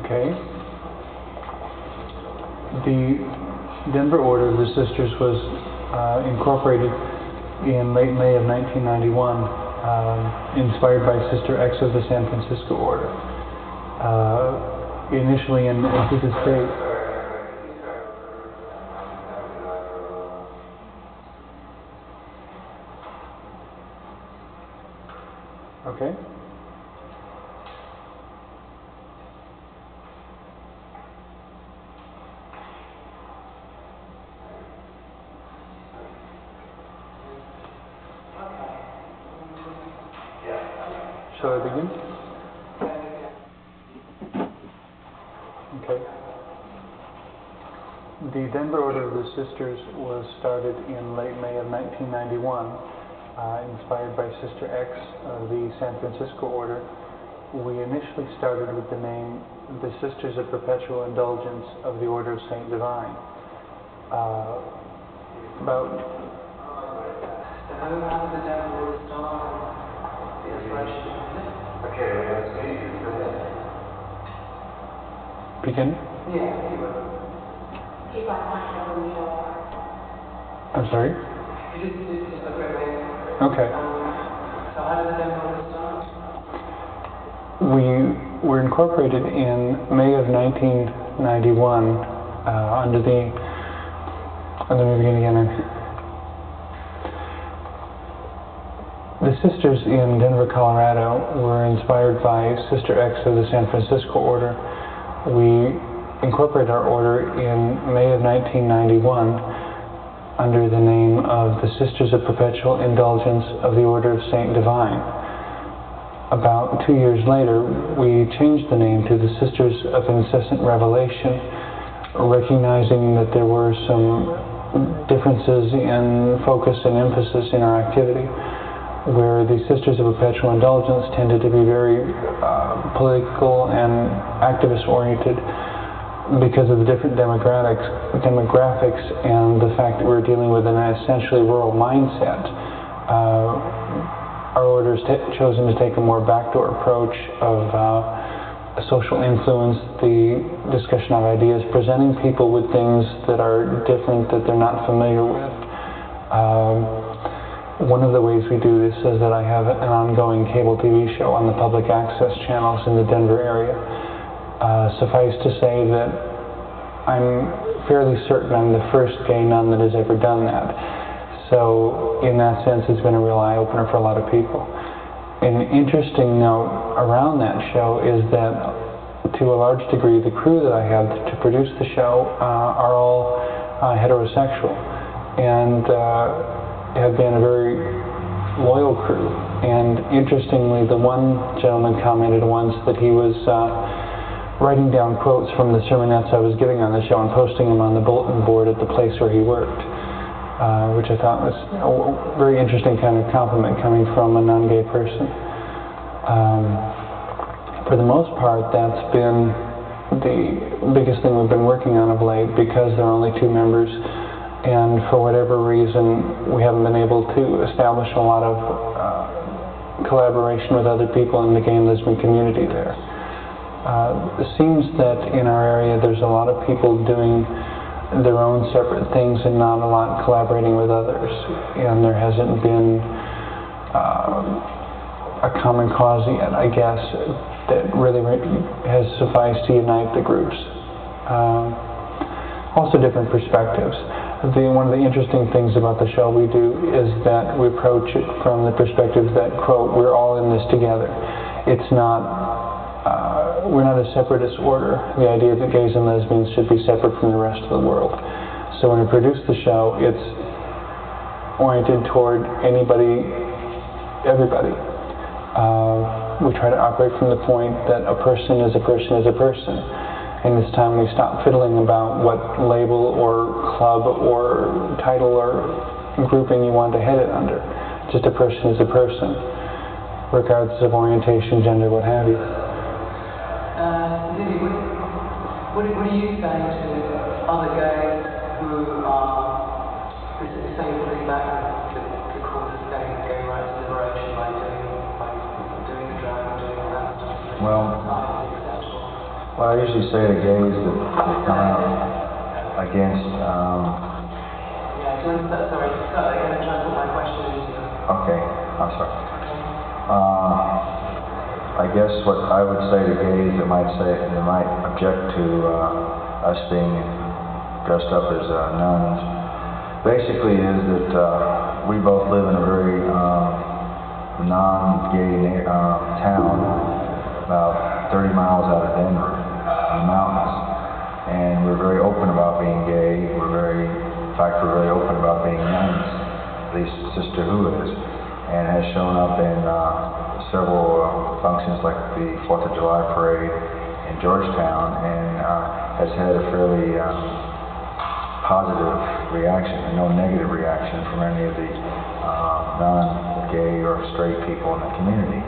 Okay. The Denver Order of the Sisters was incorporated in late May of 1991, inspired by Sister X of the San Francisco Order. Initially in to this date. Okay. Shall I begin? Okay. The Denver Order of the Sisters was started in late May of 1991, inspired by Sister X of the San Francisco Order. We initially started with the name the Sisters of Perpetual Indulgence of the Order of Saint Divine. About begin? I'm sorry? Okay. So how did the Denver Order start? We were incorporated in May of 1991 under the... Let me begin again. The sisters in Denver, Colorado were inspired by Sister X of the San Francisco Order. We incorporated our order in May of 1991 under the name of the Sisters of Perpetual Indulgence of the Order of Saint Divine. About 2 years later, we changed the name to the Sisters of Incessant Revelation, recognizing that there were some differences in focus and emphasis in our activity, where the Sisters of Perpetual Indulgence tended to be very political and activist-oriented because of the different demographics and the fact that we're dealing with an essentially rural mindset. Our order has chosen to take a more backdoor approach of social influence, the discussion of ideas, presenting people with things that are different, that they're not familiar with. One of the ways we do this is that I have an ongoing cable TV show on the public access channels in the Denver area. Suffice to say that I'm fairly certain I'm the first gay nun that has ever done that. So in that sense, it's been a real eye-opener for a lot of people. An interesting note around that show is that, to a large degree, the crew that I have to produce the show are all heterosexual and have been a very loyal crew. And interestingly, the one gentleman commented once that he was writing down quotes from the sermonettes I was giving on the show and posting them on the bulletin board at the place where he worked, which I thought was a very interesting kind of compliment coming from a non-gay person. For the most part, that's been the biggest thing we've been working on of late, because there are only 2 members, and for whatever reason, we haven't been able to establish a lot of collaboration with other people in the gay and lesbian community there. It seems that in our area there's a lot of people doing their own separate things and not a lot collaborating with others, and there hasn't been a common cause yet, I guess, that really has sufficed to unite the groups. Also different perspectives. One of the interesting things about the show we do is that we approach it from the perspective that, quote, we're all in this together. It's not we're not a separatist order. The idea that gays and lesbians should be separate from the rest of the world. So when we produce the show, it's oriented toward anybody, everybody. We try to operate from the point that a person is a person is a person. And this time we stop fiddling about what label or club or title or grouping you want to head it under. Just a person is a person, regardless of orientation, gender, what have you. DeDe, what are you saying to other gays who say putting back the cause of gay rights liberation by doing the drag and doing all that stuff? Well, I usually say to gays that come out against. Sorry, I'm going to try to put my question into you. Okay, I'm sorry. I guess what I would say to gays that might object to us being dressed up as nuns, basically is that we both live in a very non-gay town, about 30 miles out of Denver, in the mountains, and we're very open about being gay. In fact, we're very open about being nuns, at least Sister Who is, and has shown up in several functions like the 4th of July parade in Georgetown, and has had a fairly positive reaction, and no negative reaction from any of the non-gay or straight people in the community.